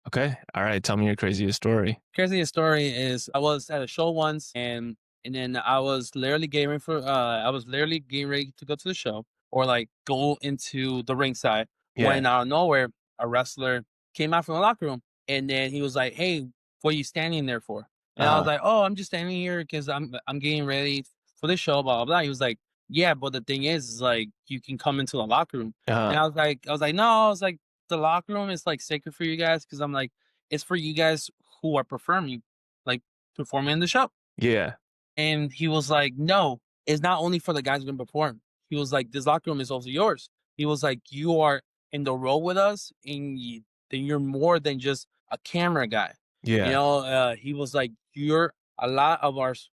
Okay. All right. Tell me your craziest story. Craziest story is I was at a show once and then I was literally getting ready to go to the show or like go into the ringside Yeah. when out of nowhere a wrestler came out from the locker room and then he was like, "Hey, what are you standing there for?" And I was Uh-huh. like, "Oh, I'm just standing here because I'm getting ready for the show." Blah blah blah. He was like, "Yeah, but the thing is like you can come into the locker room." And Uh-huh. I was like, "No," I was like, "The locker room is like sacred for you guys," because I'm like, it's for you guys who are performing, like performing in the show. Yeah. And he was like, "No, it's not only for the guys who can perform." He was like, "This locker room is also yours." He was like, "You are in the role with us, and then you're more than just a camera guy." Yeah. He was like, "You're a lot of ours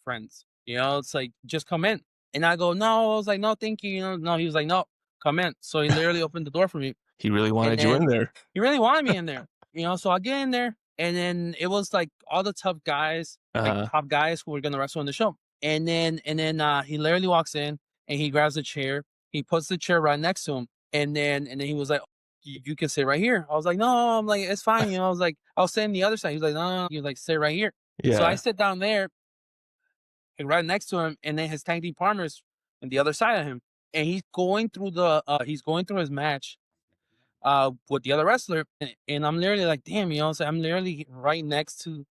friends." It's like just come in. And I go, "No," I was like, "No, thank you." No. He was like, "No, come in." So he literally opened the door for me. He really And wanted you in then there. he really wanted me in there, so I get in there, and then it was like all the tough guys, like Uh-huh. top guys who were gonna wrestle in the show. And then he literally walks in and he grabs a chair, he puts the chair right next to him, and then he was like, "You can sit right here." I was like, "No," I'm like, "It's fine," I was like, I was sitting the other side. He was like, "No, no, no." He was like, "Sit right here." So I Yeah. sit down there and right next to him, and then his tag team partners on the other side of him, and he's going through his match with the other wrestler, and I'm literally like, damn, so I'm literally right next to.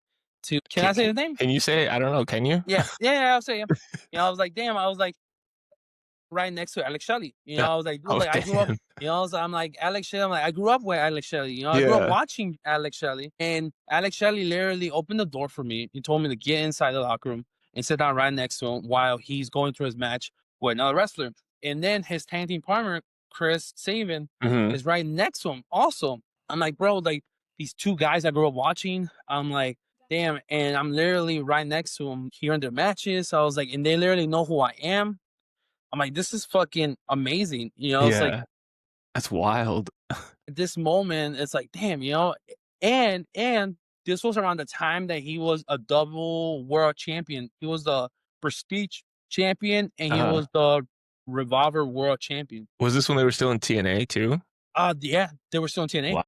Can Can, I say can, his name? can you say it? I don't know. Can you? Yeah, yeah, yeah. I'll say him. I was like, damn. I was like right next to Alex Shelley. Yeah. I was like, dude, Oh, like I grew up. damn. So I'm like Alex Shelley. I'm like I grew up with Alex Shelley. I grew up Yeah. watching Alex Shelley, and Alex Shelley literally opened the door for me. He told me to get inside the locker room and sit down right next to him while he's going through his match with another wrestler. And then his tag team partner, Chris Sabin, Hmm. is right next to him. Also, I'm like, bro, like these two guys I grew up watching. I'm like, damn, and I'm literally right next to him hearing their matches. So I was like, and they literally know who I am. I'm like, this is fucking amazing. It's like Yeah. That's wild. this moment, it's like, damn, and this was around the time that he was a double world champion. He was the prestige champion and he Uh-huh. was the revolver world champion. Was this when they were still in TNA too? Yeah, they were still in TNA. Wow.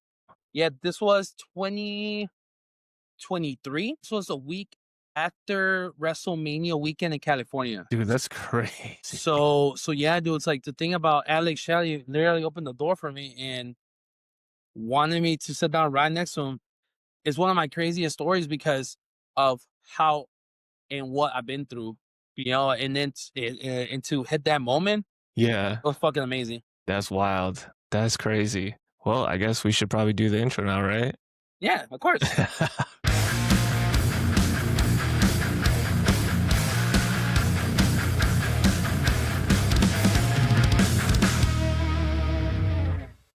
Yeah, this was 2023. This was a week after WrestleMania weekend in California. Dude, that's crazy. So yeah, dude, it's like the thing about Alex Shelley literally opened the door for me and wanted me to sit down right next to him is one of my craziest stories because of how and what I've been through, and then and to hit that moment, Yeah. it was fucking amazing. That's wild. That's crazy. Well, I guess we should probably do the intro now, right? Yeah, of course.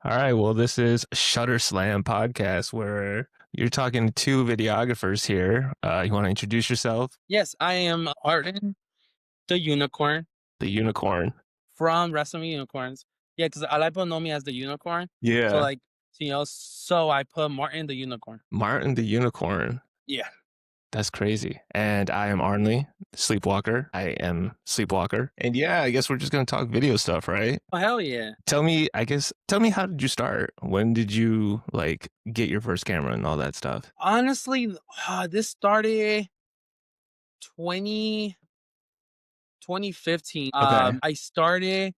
All right. Well, this is Shutter Slam podcast where you're talking to two videographers here. You want to introduce yourself? Yes, I am Arden the Unicorn The unicorn. from Wrestling Unicorns. Yeah, because a lot of people know me as the Unicorn. So Yeah. like, so I put Martin the Unicorn. Martin the unicorn. Yeah. That's crazy. And I am Arnley, Sleepwalker. I am Sleepwalker. And yeah, I guess we're just going to talk video stuff, right? Oh hell yeah. Tell me, how did you start? When did you like get your first camera and all that stuff? Honestly, this started 20 2015. Okay.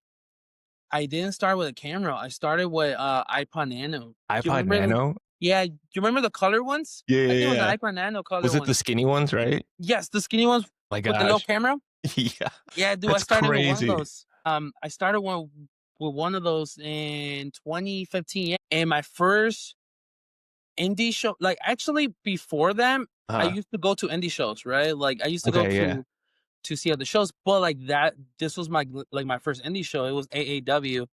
I didn't start with a camera. I started with iPod Nano. Do you iPod remember the Nano? Yeah, do you remember the color ones? Yeah, I think it yeah, was an yeah. iPod Nano color Was it the one. skinny ones, right? Yes, the skinny ones My with the little gosh. camera. Yeah. Yeah, dude, I That's started with one of crazy. those. I started with one of those in 2015. Yeah. And my first indie show, like actually before them, I Uh, used to go to indie shows, right? Like I used to go okay, yeah. to see other shows, but like that, this was my first indie show. It was AAW.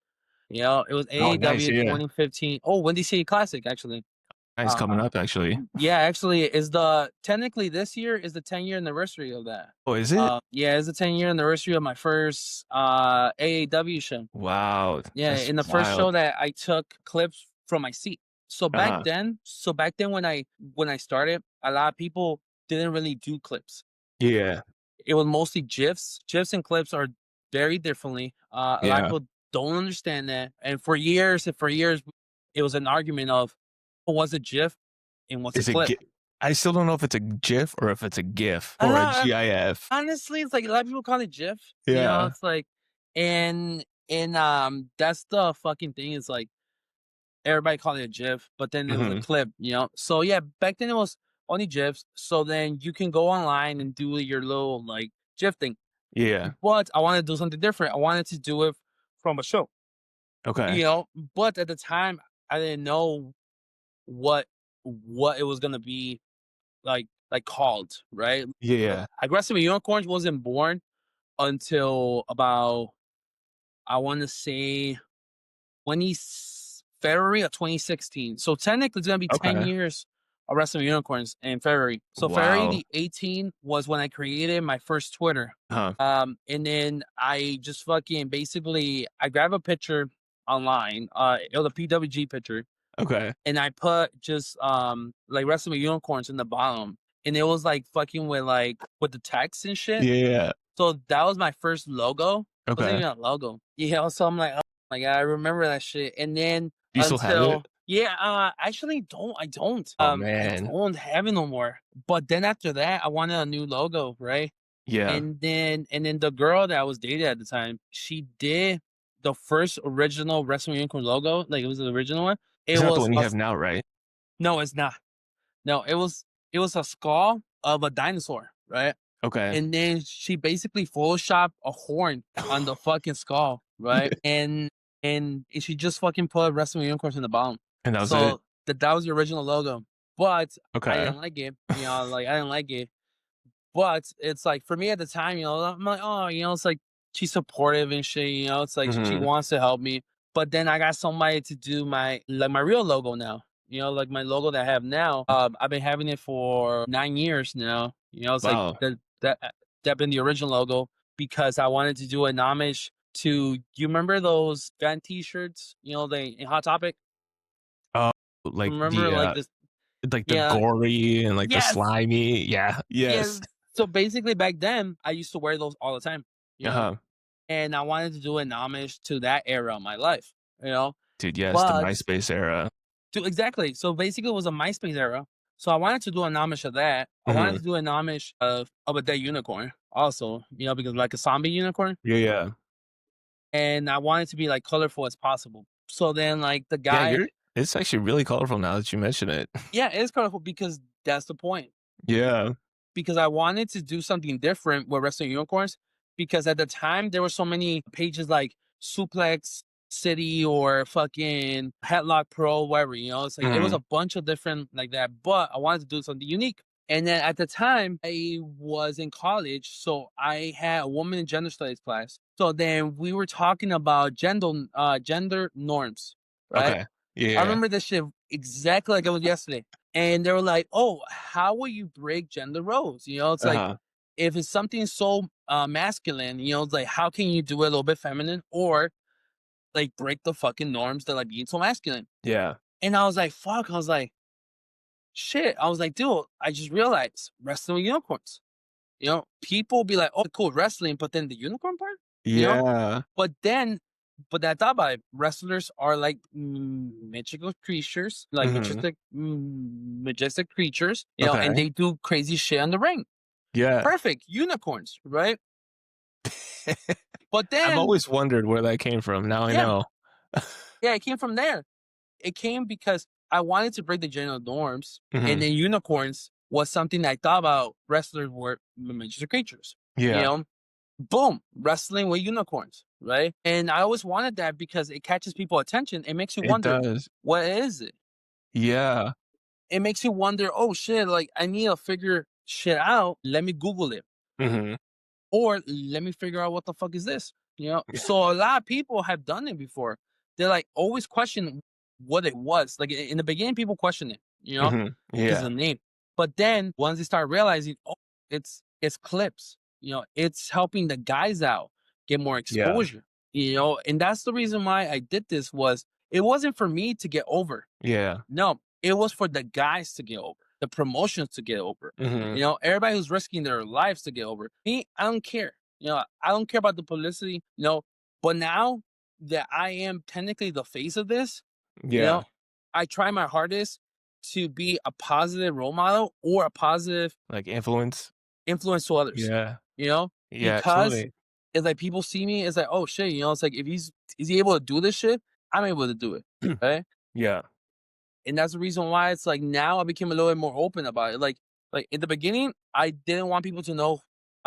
It was Oh, nice. AAW Yeah. 2015. Oh, Windy City Classic, actually. Nice coming Uh, up, actually. yeah, actually, is the technically this year is the 10-year anniversary of that. Oh, is it? Yeah, it's the 10-year anniversary of my first AAW show. Wow. Yeah, That's in the first show wild. that I took clips from my seat. Uh, So back then when I started, a lot of people didn't really do clips. yeah. It was mostly GIFs. GIFs and clips are very differently. A lot of Yeah. people don't understand that. And for years, it was an argument of, what's a GIF and what's a Is it? clip. I still don't know if it's a GIF or if it's a GIF A or a lot GIF. honestly, it's like a lot of people call it GIF, Yeah. it's like and that's the fucking thing, is like everybody called it a GIF, but then it was a Hmm. clip. So yeah, back then it was only GIFs. So then you can go online and do your little like GIF thing. Yeah. But I wanted to do something different. I wanted to do it from a show, Okay. you know. But at the time, I didn't know what what it was gonna be like called, right? Yeah. Aggressive Unicorns wasn't born until about, I want to say, 20 February of 2016. So technically, it's gonna be 10 Okay. years of Wrestling Unicorns in February. So February Wow. the 18th was when I created my first Twitter. Huh. And then I just fucking basically I grab a picture online. It was a PWG picture, Okay. and I put just like Wrestling Unicorns in the bottom, and it was like fucking with the text and shit. Yeah. So that was my first logo. It wasn't Okay. even a logo. So I'm like, "Oh my god, I remember that shit." And then Do you still have it? actually don't I don't. Oh I man. don't have it no more. But then after that, I wanted a new logo, right? Yeah. And then the girl that I was dating at the time, she did the first original Wrestling Unicorn logo. Like, it was the original one. It It's not the was one you a have now, right? no, it's not. No, it was a skull of a dinosaur, right? Okay. And then she basically photoshopped a horn on the fucking skull, right? Yeah. And she just fucking put Wrestling Unicorns in the bottom. And that was it. So that was the original logo. But I Okay. didn't like it. Like, I didn't like it. But it's like, for me at the time, I'm like, oh, it's like she's supportive and shit. It's like she Hmm. wants to help me. But then I got somebody to do my real logo now. Like my logo that I have now. I've been having it for 9 years now. It's like Wow. that been the original logo, because I wanted to do an homage to. You remember those fan T-shirts? They in Hot Topic. Oh, like Remember, like, this? the Yeah. gory and like the Yes. slimy. Yeah. Yeah. Yes. So basically, back then, I used to wear those all the time. You know, Uh-huh. and I wanted to do an homage to that era of my life. You know, Dude, yes, the but MySpace era. to exactly. So basically, it was a MySpace era. So I wanted to do an homage of that. I wanted Hmm. to do an homage of a dead unicorn, also. Because like a zombie unicorn, Yeah, yeah. and I wanted to be like colorful as possible. So then, like, the Yeah, guy, you're it's actually really colorful now that you mention it. yeah, it's colorful because that's the point. Yeah. Because I wanted to do something different with wrestling unicorns, because at the time there were so many pages like Suplex City or fucking Headlock Pro, whatever. It's like it was Mhm. a bunch of different like that, but I wanted to do something unique. And then at the time I was in college, so I had a woman in gender studies class. So then we were talking about gender norms, right? Okay. I Yeah. remember this shit exactly like it was yesterday. And they were like, "Oh, how will you break gender roles?" It's like, Uh-huh. if it's something so masculine, it's like, how can you do it a little bit feminine, or like break the fucking norms that like being so masculine? Yeah. And I was like, "Fuck!" I was like, "Shit!" I was like, "Dude, I just realized wrestling with unicorns." People be like, "Oh, cool, wrestling," but then the unicorn part, you know. Yeah. But then, but I thought about it. Wrestlers are like magical creatures, like Mhm. majestic creatures, and Okay. they do crazy shit on the ring. Yeah. Perfect unicorns, right? But I've then, always wondered where that came from. Now I yeah, know. yeah, it came from there. It came because I wanted to break the general norms, and Mhm. then unicorns was something I thought about. Wrestlers were majestic creatures, you Yeah. know. Boom, wrestling with unicorns, right? And I always wanted that because it catches people attention. It makes you It wonder, does. what is it? Yeah. It makes you wonder, oh shit, like, I need to figure shit out. Let me Google it. Mhm. Or let me figure out what the fuck is this. So a lot of people have done it before. They're like always question what it was. Like, in the beginning, people question it, Mhm. because of Yeah. the name. But then once they start realizing, oh, it's clips. It's helping the guys out get more Yeah. exposure. And that's the reason why I did this. Was it wasn't for me to get over. Yeah. No, it was for the guys to get over, the promotions to get over. Mhm. Everybody who's risking their lives to get over. Me, I don't care. I don't care about the publicity. But now that I am technically the face of this, you Yeah. know, I try my hardest to be a positive role model or a positive Like influence. influence to others, Yeah. you know? Yeah, Because absolutely. it's like people see me, it's like, oh shit, it's like if is he able to do this shit, I'm able to do it. Right. Yeah. And that's the reason why it's like now I became a little bit more open about it. Like in the beginning, I didn't want people to know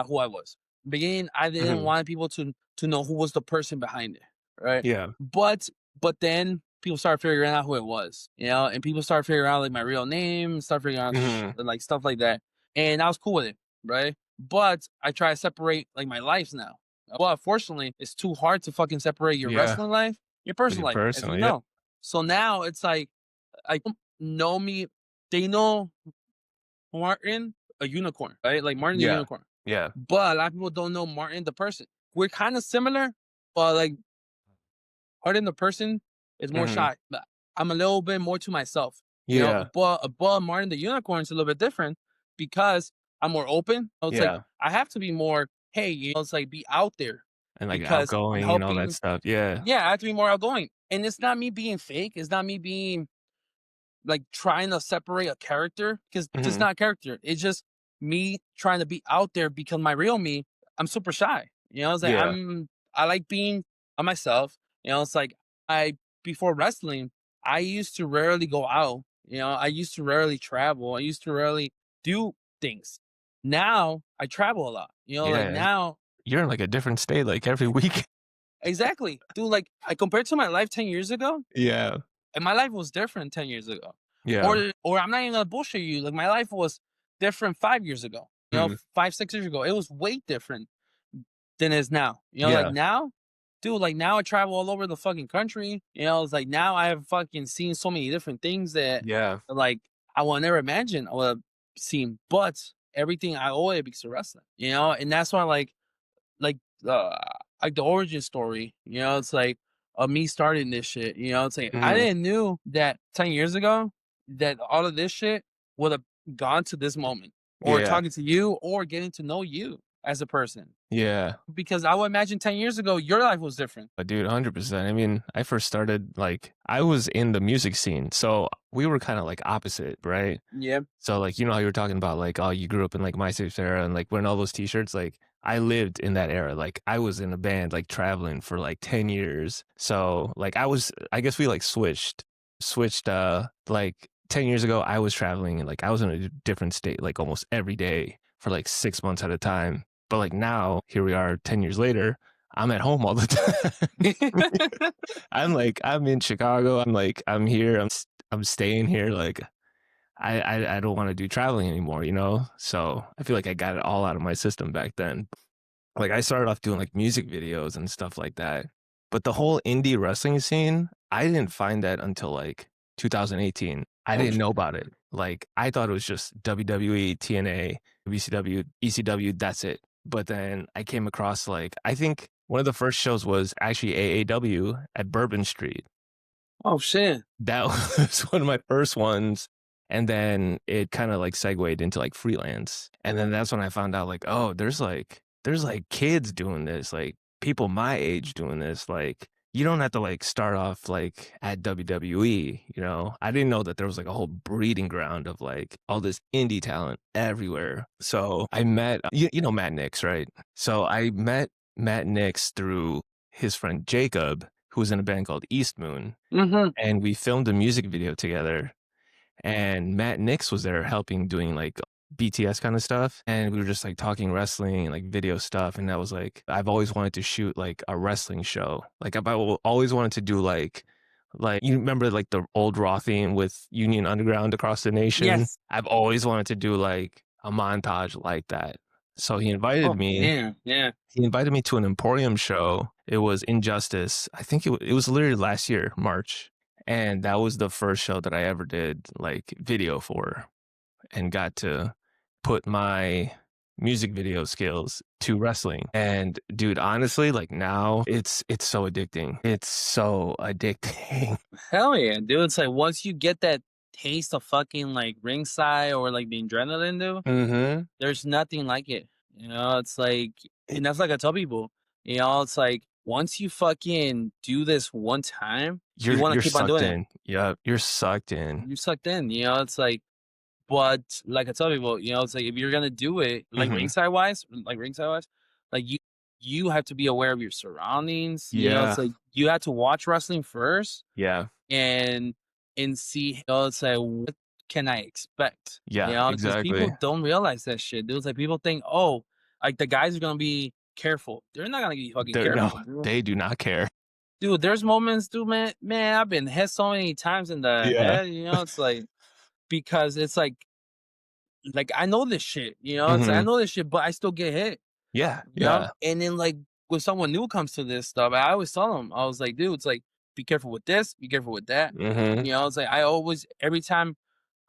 who I was. Beginning, I didn't Mhm. want people to know who was the person behind it, right? Yeah. But but then people started figuring out who it was, and people started figuring out like my real name, start figuring out Mhm. like stuff like that, and I was cool with it, right? But I try to separate like my lives now. Well, unfortunately, it's too hard to fucking separate your Yeah. wrestling life, your With personal your life, as we personal, yeah. know. So now it's like know me. They know Martin, a unicorn, right? Like Martin the Yeah. unicorn. Yeah. But a lot of people don't know Martin the person. We're kind of similar, but like Martin the person is more Mhm. shy. But I'm a little bit more to myself, Yeah. But Martin the unicorn is a little bit different because I'm more open. So it's like Yeah. I have to be more, hey, it's like be out there And, like, because I'm outgoing and all that helping. stuff. Yeah. Yeah, I have to be more outgoing. And it's not me being fake. It's not me being like trying to separate a character because it's Mhm. not a character. It's just me trying to be out there because my real me, I'm super shy. It's like Yeah. I like being on myself. It's like I before wrestling, I used to rarely go out. I used to rarely travel. I used to rarely do things. Now I travel a lot. Like Yeah. now, You're in, like, a different state, like, every week. exactly. Dude, like I compared to my life 10 years ago, Yeah. and my life was different 10 years ago. Yeah. Or I'm not even gonna bullshit you. Like my life was different 5 years ago. Mhm. 5, 6 years ago. It was way different than it is now. Like Yeah. now, dude, like now I travel all over the fucking country. It's like now I have fucking seen so many different things that Yeah. like I would never imagine I would have seen. But everything I owe it because of wrestling. And that's why like uh like the origin story, it's like of me starting this shit, it's like I Mhm. didn't knew that 10 years ago that all of this shit would have gone to this moment or Yeah. talking to you or getting to know you as a person. Yeah. Because I would imagine 10 years ago your life was different. Dude, 100%. I mean, I first started, like I was in the music scene, so we were kinda, like, opposite, right? Yeah. So, like, you know how you were talking about, like, oh, you grew up in, like, MySpace era and, like, wearing all those T-shirts, like, I lived in that era, like, I was in a band, like, traveling for, like, 10 years. So, like, I guess we, like, switched, like, 10 years ago, I was traveling and, like, I was in a different state, like, almost every day for, like, 6 months at a time. But, like, now, here we are 10 years later, I'm at home all the time. I'm in Chicago, I'm here, I'm staying here, like I don't wanna do traveling anymore, you know? So, I feel like I got it all out of my system back then. Like, I started off doing, like, music videos and stuff like that, but the whole indie wrestling scene, I didn't find that until, like, 2018. I Oh didn't know shit. about it. Like, I thought it was just WWE, TNA, WCW, ECW, that's it. But then I came across, like I think one of the first shows was actually AAW at Bourbon Street. Oh shit. That was one of my first ones, and then it kinda, like, segued into, like, freelance, and then that's when I found out, like, oh, there's kids doing this, like, people my age doing this, like, you don't have to, like, start off, like, at WWE, you know? I didn't know that there was, like, a whole breeding ground of, like, all this indie talent everywhere. So, I met you know Matt Nix, right? So, I met Matt Nix through his friend Jacob, who was in a band called East Moon, Mm-hmm. and we filmed a music video together, and Matt Nix was there helping doing, like, BTS kinda stuff, and we were just, like, talking wrestling and, like, video stuff, and I was like, I've always wanted to shoot, like, a wrestling show. Like, always wanted to do, like you remember, like, the old Raw theme with Union Underground across the nation? Yes. I've always wanted to do, like, a montage like that. So he invited Oh me man. Yeah. he invited me to an Emporium show. It was Injustice. I think it was literally last year, March, and that was the first show that I ever did, like, video for and got to put my music video skills to wrestling. And, dude, honestly, like, now it's so addicting. It's so addicting. Hell yeah, dude. It's like once you get that taste of fucking like ringside or like the adrenaline, dude, Mhm. there's nothing like it. It's like, and that's like I tell people, it's like once you fucking do this one time, you You're want to you're keep on sucked doing it. in. Yep, you're sucked in. You sucked in, you know. It's like, but like I tell people, you know, it's like if you're gonna do it, Mhm. like ringside wise, like you have to be aware of your surroundings. You know, Yeah, it's like you have to watch wrestling first yeah, and see. You know, it's like what can I expect? You yeah, know, because people exactly. don't realize that shit. Dude, it's like people think, oh, like the guys are gonna be careful. They're not gonna be fucking They're no, careful, dude. they do not care. Dude, there's moments, dude, man, I've been hit so many times in the Yeah. head. You know, it's like because it's like I know this shit. You know, it's I Mhm. know this shit, but I still get hit. Yeah, You know, yeah. and then like when someone new comes to this stuff, I always tell them, I was like, dude, it's like be careful with this, be careful with that. Mhm. You know, it's like I always every time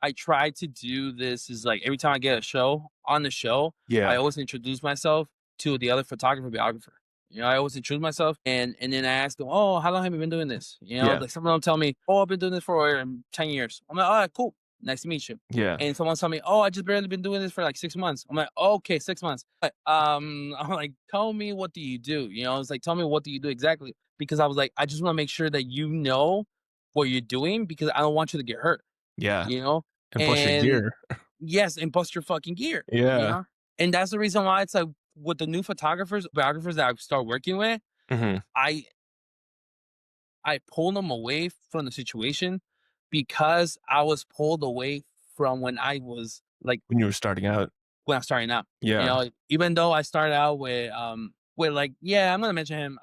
I try to do this is like every time I get a show on the show, I Yeah, always introduce myself to the other photographer, videographer. You know, I always introduce myself and then I ask them, oh, how long have you been doing this? You know, yeah, like some of them tell me, oh, I've been doing this for 10 years. I'm like, all right, cool. Nice to meet you. yeah, And someone tell me, oh, I just barely been doing this for like 6 months. I'm like, okay, 6 months. But, I'm like, tell me what do you do? You know, it's like, tell me what do you do exactly? Because I was like, I just want to make sure that you know what you're doing because I don't want you to get hurt, yeah, you know? and plus your And gear. yes, and bust your fucking gear, you Yeah. know? And that's the reason why it's like with the new biographers that I start working with, Mhm. I pull them away from the situation because I was pulled away from when I was like When you were starting out. when I was starting out. You Yeah, know, even though I started out with like, yeah, I'm gonna mention him,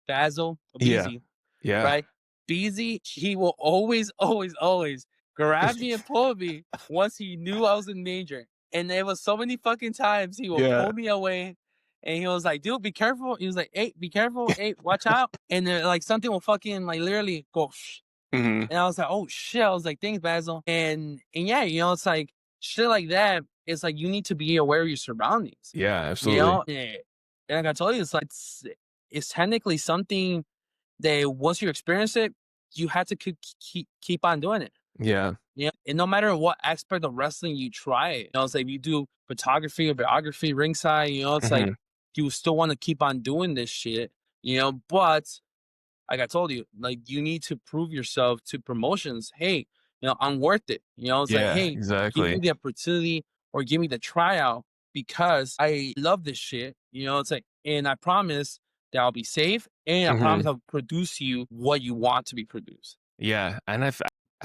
Basil yeah, Beezy, yeah. right? Beezy, he will always, always, always grab me and pull me once he knew I was in danger. And there was so many fucking times he will Yeah. pull me away and he was like, dude, be careful. He was like, hey, be careful. Hey, watch out. And then like something will fucking like literally go Mhm. and I was like, "Oh shit!" I was like, "Thanks, Basil." And yeah, you know, it's like shit like that. It's like you need to be aware of your surroundings. Yeah, You absolutely. know, and like I told you, it's like it's technically something that once you experience it, you have to keep on doing it. Yeah. Yeah, and no matter what aspect of wrestling you try it, you know, it's like if you do photography or biography ringside, you know, it's like Mhm. you still want to keep on doing this shit, you know, but like I told you, like you need to prove yourself to promotions. Hey, you know, I'm worth it. You know, it's like, Yeah, hey, give me exactly. the opportunity or give me the tryout because I love this shit. You know, it's like, and I promise that I'll be safe and I promise Mhm. I'll produce you what you want to be produced. Yeah, and I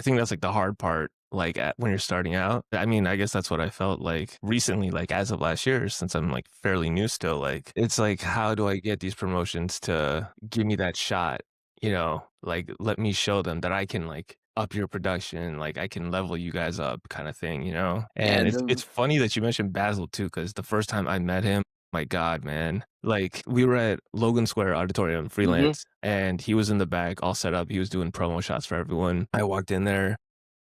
think that's, like, the hard part, like, when you're starting out. I mean, I guess that's what I felt like recently, like, as of last year, since I'm, like, fairly new still, like, it's like, how do I get these promotions to give me that shot, you know? Like, let me show them that I can, like, up your production, like, I can level you guys up kinda thing, you know? Yeah. And it's funny that you mentioned Basil too, because the first time I met him, my god, man. Like, we were at Logan Square Auditorium, Mhm. freelance, and he was in the back all set up, he was doing promo shots for everyone. I walked in there,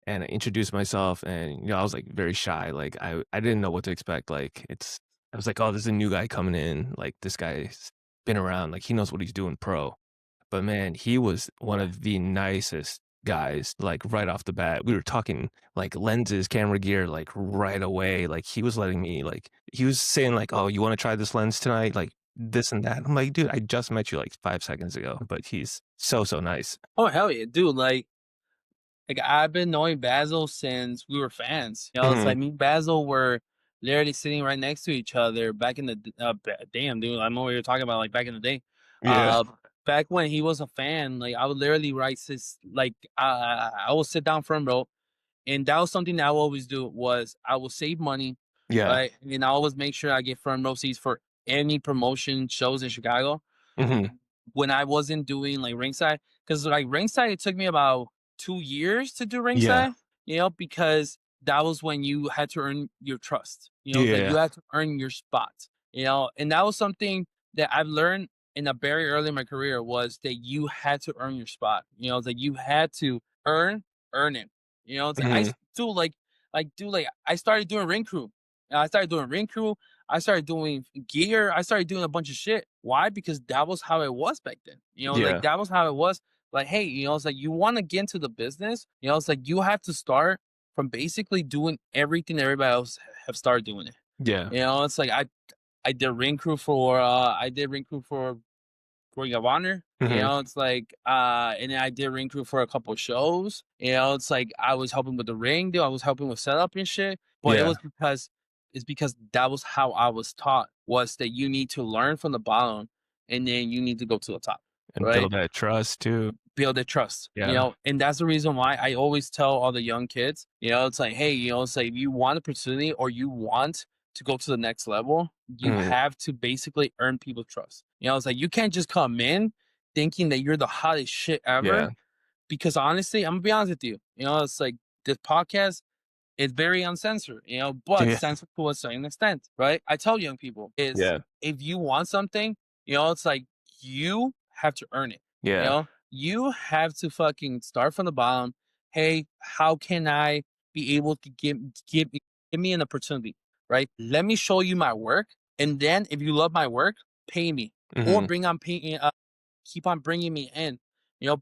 and I introduced myself, and, you know, I was, like, very shy, like, I didn't know what to expect, like, I was like, "Oh, there's a new guy coming in, like, this guy's been around, like, he knows what he's doing pro." But man, he was one of the nicest guys, like, right off the bat. We were talking, like, lenses, camera gear, like, right away. Like, he was letting me, like he was saying, like, "Oh, you wanna try this lens tonight?" Like, this and that. I'm like, "Dude, I just met you, like, 5 seconds ago," but he's so, so nice. Oh hell yeah, dude! Like I've been knowing Basil since we were fans. You know, it's Mhm. like me and Basil were literally sitting right next to each other back in the damn dude. I know what you're talking about, like back in the day. Yeah. Back when he was a fan, like I would literally write this, like I will sit down front row, and that was something that I would always do was I will save money, Yeah. right, and I always make sure I get front row seats for any promotion shows in Chicago Mhm. when I wasn't doing like ringside, because like ringside, it took me about 2 years to do Yeah. ringside, you know, because that was when you had to earn your trust, you know, like you Yeah. had to earn your spot, you know, and that was something that I've learned in a very early in my career was that you had to earn your spot, you know, that you had to earn it, you know, it's like Mhm. I started doing ring crew. I started doing ring crew. I started doing gear. I started doing a bunch of shit. Why? Because that was how it was back then. You know, like Yeah. that was how it was. Like, hey, you know, it's like you want to get into the business. You know, it's like you have to start from basically doing everything that everybody else have started doing it. Yeah. You know, it's like I did ring crew for Ring of Honor. Mhm. It's like, and then I did ring crew for a couple shows. It's like I was helping with the ring, dude. I was helping with setup and shit. But it Yeah, was because it's because that was how I was taught, was that you need to learn from the bottom and then you need to go to the top, and right? build that trust too. Build their trust, Yeah. and that's the reason why I always tell all the young kids, it's like, hey, it's like if you want opportunity or you want to go to the next level, you Mhm. have to basically earn people's trust. It's like you can't just come in thinking that you're the hottest shit ever. Yeah. Because honestly, I'm gonna be honest with you, it's like this podcast, it's very uncensored, but Yeah. censored to a certain extent, right? I tell young people is, Yeah. if you want something, it's like you have to earn it. Yeah. You have to fucking start from the bottom. Hey, how can I be able to give me an opportunity, right? Let me show you my work, and then if you love my work, pay me or Mhm. keep on bringing me in,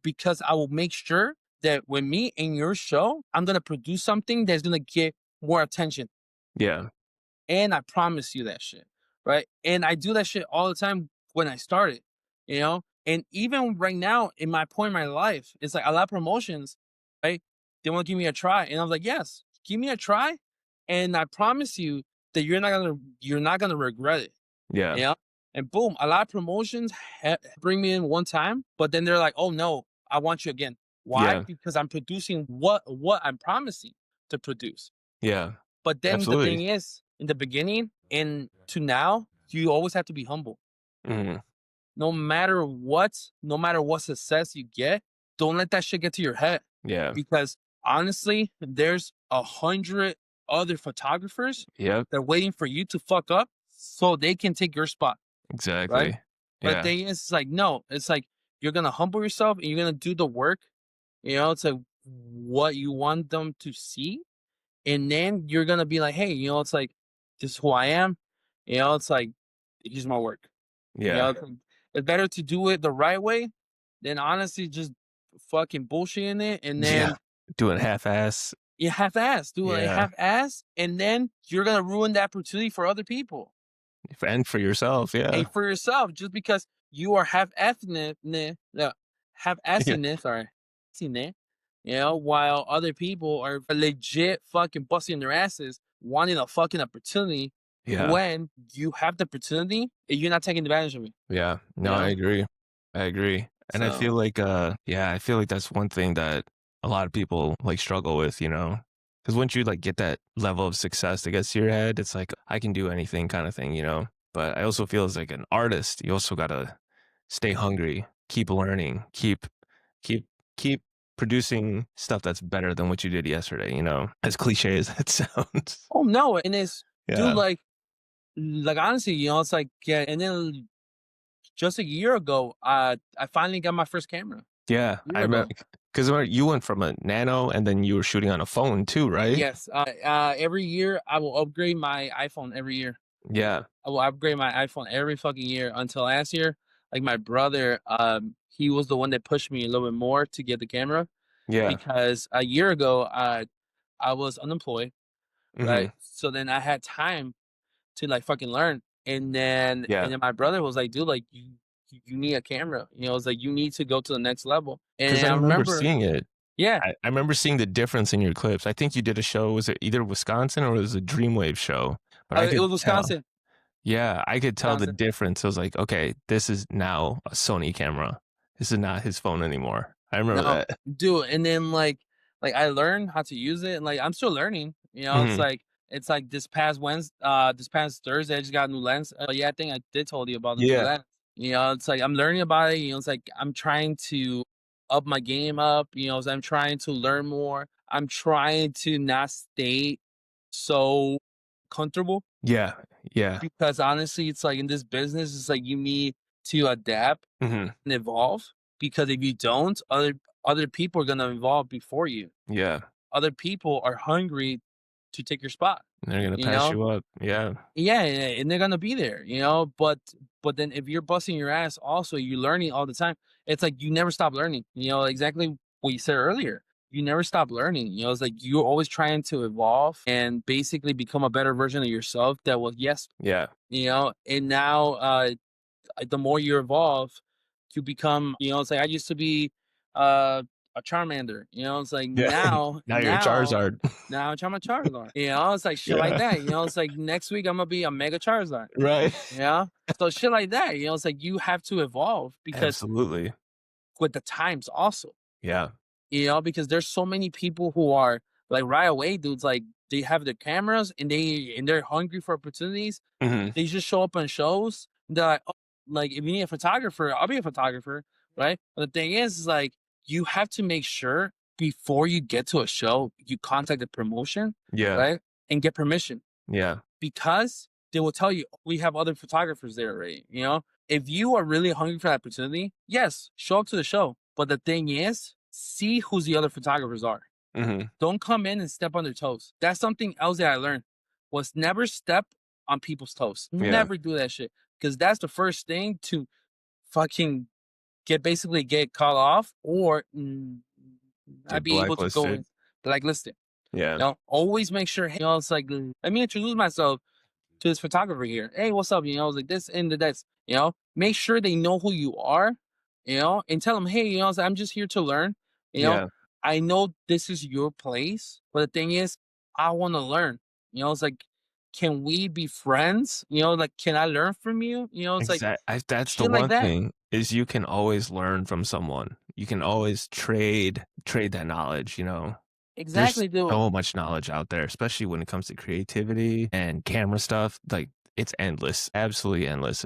because I will make sure that with me in your show, I'm gonna produce something that's gonna get more attention. Yeah. And I promise you that shit, right? And I do that shit all the time when I started, And even right now, in my point in my life, it's like a lot of promotions, right? They want to give me a try, and I was like, yes, give me a try, and I promise you that you're not gonna regret it. Yeah. Yeah. And boom, a lot of promotions bring me in one time, but then they're like, "Oh no, I want you again." Why? Yeah. Because I'm producing what I'm promising to produce. Yeah. But then the Absolutely. thing is, in the beginning and to now, you always have to be humble. Mhm. No matter what success you get, don't let that shit get to your head. Yeah. Because honestly, there's 100 other photographers Yep. that are waiting for you to fuck up so they can take your spot, right? Exactly. But Yeah. the thing is, it's like, no, it's like you're gonna humble yourself and you're gonna do the work, to what you want them to see. And then you're gonna be like, hey, it's like, this is who I am. It's like, here's my work. Yeah. It's better to do it the right way than honestly just fucking bullshitting it. And Yeah. then Doing half-ass. you half ass, do it Yeah. half ass, and then you're gonna ruin the opportunity for other people And for yourself, yeah. and for yourself, just because you are half ethnic, no, half Yeah. assing sorry, assing it, while other people are legit fucking busting their asses, wanting a fucking opportunity Yeah. when you have the opportunity and you're not taking advantage of it, Yeah. you No, I know? agree. I agree. And I feel So, like, yeah, I feel like that's one thing that a lot of people like struggle with, you know? Because once you like get that level of success that gets to your head, it's like, I can do anything kind of thing, you know? But I also feel as like an artist, you also gotta stay hungry, keep learning, keep, keep producing stuff that's better than what you did yesterday, you know? As cliche as that sounds. oh no, and it's, dude, Yeah. like honestly, it's like, yeah, and then just a year ago, I finally got my first camera. Yeah. A I year remember ago. because you went from a Nano and then you were shooting on a phone too, right? Yes, every year I will upgrade my iPhone every year. Yeah. I will upgrade my iPhone every fucking year until last year. Like my brother, he was the one that pushed me a little bit more to get the camera Yeah. because a year ago, I was unemployed, right? Mhm. So then I had time to like fucking learn, and then Yeah. and then my brother was like, dude, like you need a camera, it's like you need to go to the next level. Because And I I remember remember, seeing it. yeah, I remember seeing the difference in your clips. I think you did a show, was it either Wisconsin or it was a Dreamwave show? But I it could was tell. Wisconsin, Yeah, I could tell the Wisconsin. difference. I was like, okay, this is now a Sony camera. This is not his phone anymore. I remember No, that. dude, and then like I learned how to use it, and like I'm still learning. Mhm. It's like this past Thursday, I just got a new lens. Yeah, I think I did told you about the new Yeah. lens. It's like I'm learning about it. It's like I'm trying to up my game up. So I'm trying to learn more. I'm trying to not stay so comfortable, Yeah. Yeah. because honestly, it's like in this business, it's like you need to adapt Mhm. and evolve, because if you don't, other people are gonna evolve before you. Yeah. Other people are hungry to take your spot, They're gonna you pass know? you up. Yeah. Yeah, and they're gonna be there, but then if you're busting your ass also, you're learning all the time. It's like you never stop learning, exactly what you said earlier. You never stop learning, it's like you're always trying to evolve and basically become a better version of yourself that was yes, Yeah. and now the more you evolve, you become, it's like I used to be uh a Charmander, it's like Yeah. now, Now you're a Charizard. now I'm a Charizard, it's like shit like Yeah. that, it's like next week I'm gonna be a Mega Charizard, Right. yeah. So shit like that, it's like you have to evolve because Absolutely. with the times also, Yeah. because there's so many people who are like right away, dudes, like they have their cameras and they're hungry for opportunities. Mhm. They just show up on shows. They're like, oh, like if you need a photographer, I'll be a photographer, right? But the thing is like you have to make sure before you get to a show, you contact the promotion, Yeah. right, and get permission Yeah. because they will tell you we have other photographers there already. If you are really hungry for that opportunity, yes, show up to the show. But the thing is, see who's the other photographers are. Mhm. Don't come in and step on their toes. That's something else that I learned was never step on people's toes. Yeah. Never do that shit. Because that's the first thing to fucking get caught off or Get I'd be able to go blacklisted. and blacklisted. Yeah. Always make sure, it's like, let me introduce myself to this photographer here. Hey, what's up? It's like this and that's, make sure they know who you are, and tell them, hey, it's like, I'm just here to learn. You know, Yeah. I know this is your place, but the thing is, I want to learn. It's like, can we be friends? Like, can I learn from you? It's like That's the shit like one that. thing is you can always learn from someone. You can always trade that knowledge, you know? There's Exactly, dude. so much knowledge out there, especially when it comes to creativity and camera stuff. Like it's endless, absolutely endless.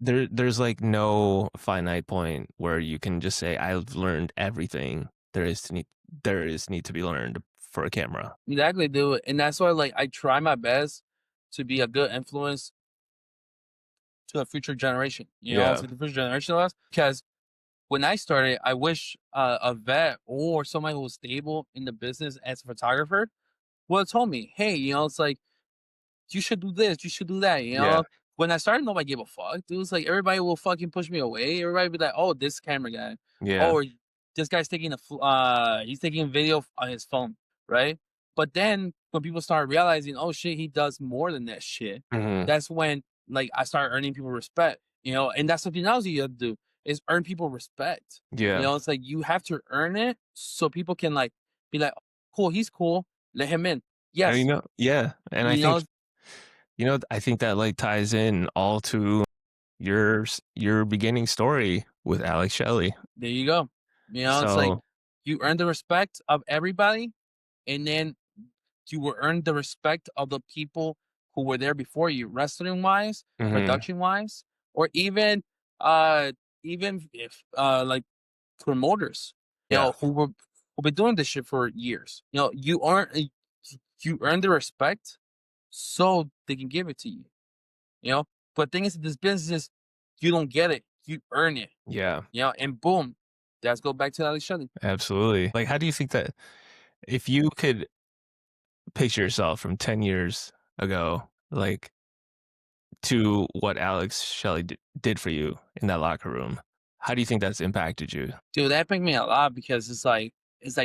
There's like no finite point where you can just say I've learned everything there is need to be learned for a camera. Exactly, dude. And that's why, like, I try my best to be a good influence to the future generation. Yeah. To the future generation of us, because when I started, I wish a vet or somebody who was stable in the business as a photographer would have told me, hey, it's like, you should do this, you should do that, Yeah. When I started, nobody gave a fuck. It was like everybody will fucking push me away. Everybody be like, oh, this camera guy. Yeah. Oh, this guy's taking he's taking video on his phone, right? But then when people start realizing, oh shit, he does more than that shit, Mhm. that's when like I started earning people respect, and that's something else you have to do is earn people respect. Yeah. It's like you have to earn it so people can like be like, cool, he's cool, let him in. And Yes, yeah, and I you think know, I think that like ties in all to your beginning story with Alex Shelley. there you go. It's like So, you earn the respect of everybody, and then you will earn the respect of the people who were there before you, wrestling wise, mhm, production wise, or even if like promoters, yeah, who've been doing this shit for years. You earn the respect so they can give it to you. You know, but thing is, this business, you don't get it, you earn it. yeah, And boom, let's go back to Alex Shelley. absolutely. Like, how do you think that if you could picture yourself from 10 years ago, like, to what Alex Shelley did for you in that locker room, how do you think that's impacted you? Dude, that picked me a lot because it's like,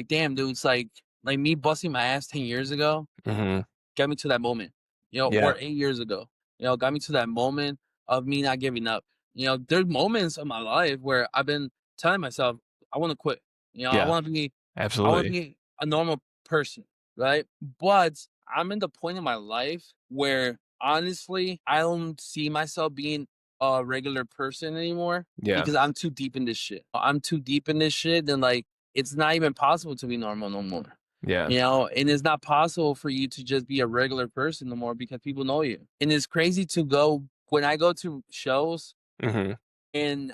damn, dude, it's like me busting my ass 10 years ago Mhm, got me to that moment, yeah, or 8 years ago, got me to that moment of me not giving up. There's moments of my life where I've been telling myself, I want to quit. yeah, I want to absolutely, be a normal person, right? But I'm in the point in my life where honestly, I don't see myself being a regular person anymore yeah, because I'm too deep in this shit. I'm too deep in this shit, then like it's not even possible to be normal no more. yeah, And it's not possible for you to just be a regular person no more because people know you. And it's crazy to go when I go to shows mhm, and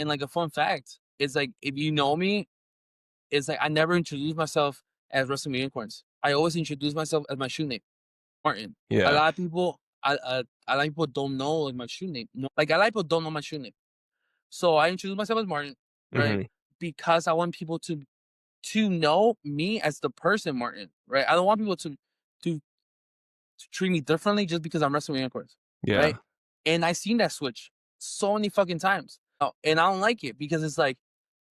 like a fun fact, it's like if you know me, it's like I never introduce myself as Wrestling Unicorns. I always introduce myself as my shoe name, Martin. A yeah, lot of people, a lot of people don't know like my shoe name. No, like a lot of people don't know my shoe name. So I introduce myself as Martin, right? mhm, Because I want people to know me as the person Martin, right? I don't want people to to treat me differently just because I'm wrestling unicorns, yeah, right? And I seen that switch so many fucking times. And I don't like it because it's like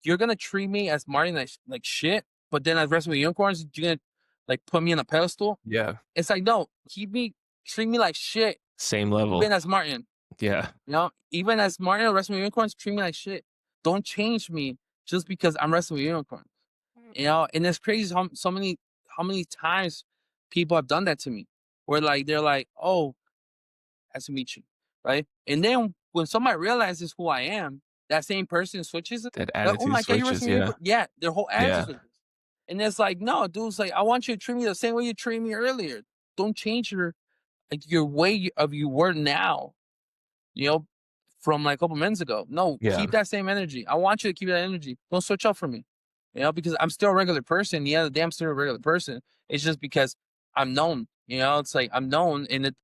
you're gonna treat me as Martin like shit, but then as wrestling unicorns, you're gonna like put me on a pedestal. yeah, It's like no, treat me like shit, same level, even as Martin. yeah, Even as Martin, wrestling unicorns treat me like shit. don't change me just because I'm wrestling with unicorns. You know, and it's crazy how many times people have done that to me, where like they're like, "Oh, nice to meet you," right? And then when somebody realizes who I am, that same person switches. That Like, "Oh attitude my god, you're switches, wrestling with yeah. unicorn." Yeah, their whole attitude Yeah. switches. And it's like, no, dude, it's like I want you to treat me the same way you treated me earlier. Don't change your like your way of you were now, you know, from like a couple minutes ago. No, Yeah. keep that same energy. I want you to keep that energy. Don't switch up for me. You know, because I'm still a regular person. Yeah, the damn still a regular person. It's just because I'm known. You know, it's like I'm known, and it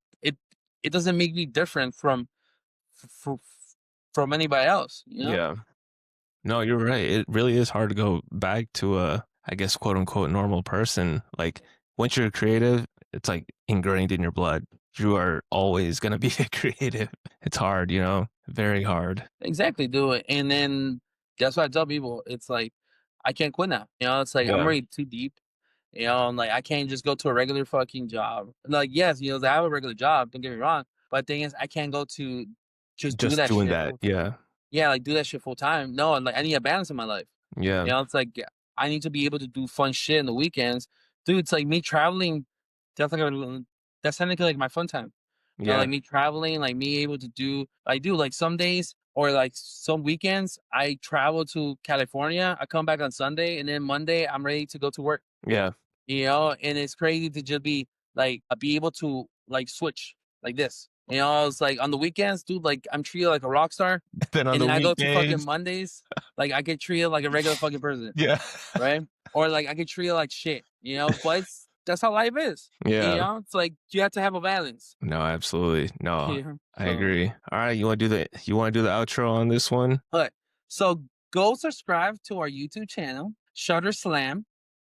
it doesn't make me different f- from anybody else. You know, Yeah. No, you're right. It really is hard to go back to a, I guess, quote unquote, normal person. Like, once you're creative, it's like ingrained in your blood. You are always going to be creative. It's hard, very hard. exactly. Do it, and then that's what I tell people. It's like I can't quit now. You know, it's like I'm Yeah. already too deep. You know, and like I can't just go to a regular fucking job. Like, yes, I have a regular job. Don't get me wrong, but the thing is, I can't go to just do Just that doing shit that. full time. Yeah. Yeah, like do that shit full time. No, and like I need a balance in my life. Yeah. You know, it's like I need to be able to do fun shit in the weekends, dude. It's like me traveling. That's like that's technically like my fun time. You know, Yeah. like me traveling, like me able to do. I do like some days or like some weekends. I travel to California. I come back on Sunday, and then Monday I'm ready to go to work. Yeah. You know, and it's crazy to just be like be able to like switch like this. You know, it's like on the weekends, dude, like I'm treated like a rock star, Then on and the then I go to fucking weekdays, Mondays, like I get treated like a regular fucking person, yeah. right? Or like I get treated like shit, but that's how life is. You Yeah. know, it's like you have to have a balance. No, absolutely. No, Yeah. I So, agree. All right, you want to do the outro on this one? but so go subscribe to our YouTube channel, Shutter Slam,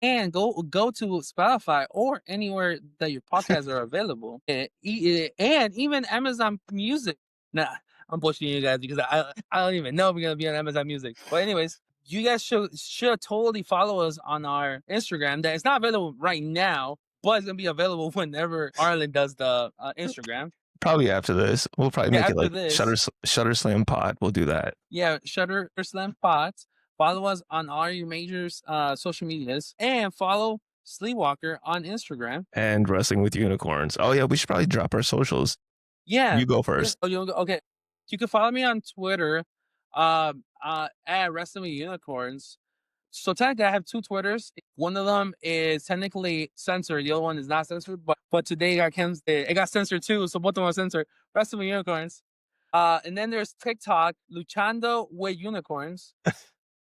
and go to Spotify or anywhere that your podcasts are available, and even Amazon Music. Nah, I'm bullshitting you guys because I don't even know if we're gonna be on Amazon Music. But anyways, you guys should totally follow us on our Instagram. That it's not available right now, but it's gonna be available whenever Arlen does the Instagram. Probably after this. We'll probably Yeah, make it after like this, Shutter Slam Pod. We'll do that. yeah, Shutter Slam Pods. Follow us on all your major social medias and follow Sleepwalker on Instagram. And Wrestling with Unicorns. Oh yeah, we should probably drop our socials. Yeah. You go Yeah. first. Oh, okay. You can follow me on Twitter at Wrestling with Unicorns. So technically, I have two Twitters. One of them is technically censored. The other one is not censored. But today it got censored too. So both of them are censored. Wrestling with Unicorns. And then there's TikTok, Luchando with Unicorns.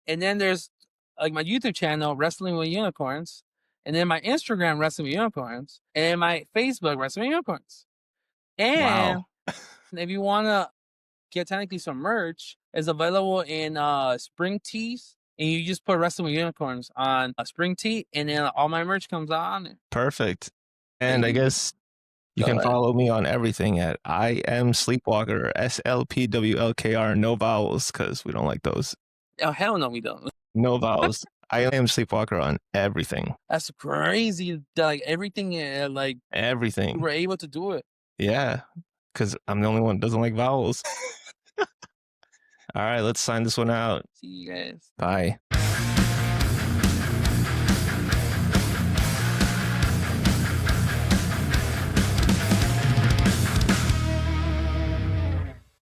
And then there's like my YouTube channel, Wrestling with Unicorns. And then my Instagram, Wrestling with Unicorns. And then my Facebook, Wrestling with Unicorns. And Wow. if you want to get technically some merch, it's available in Spring Tees. And you just put Wrestling with Unicorns on a Spring Tee. And then all my merch comes on it. Perfect. And I Hey, guess you go can ahead. follow me on everything at I am Sleepwalker, SLPWLKR, no vowels, because we don't like those. Oh, hell no, we don't. No vowels. I am Sleepwalker on everything. That's crazy. That, like everything, like you Everything. were able to do it. Yeah. Because I'm the only one that doesn't like vowels. All right, let's sign this one out. See you guys. Bye.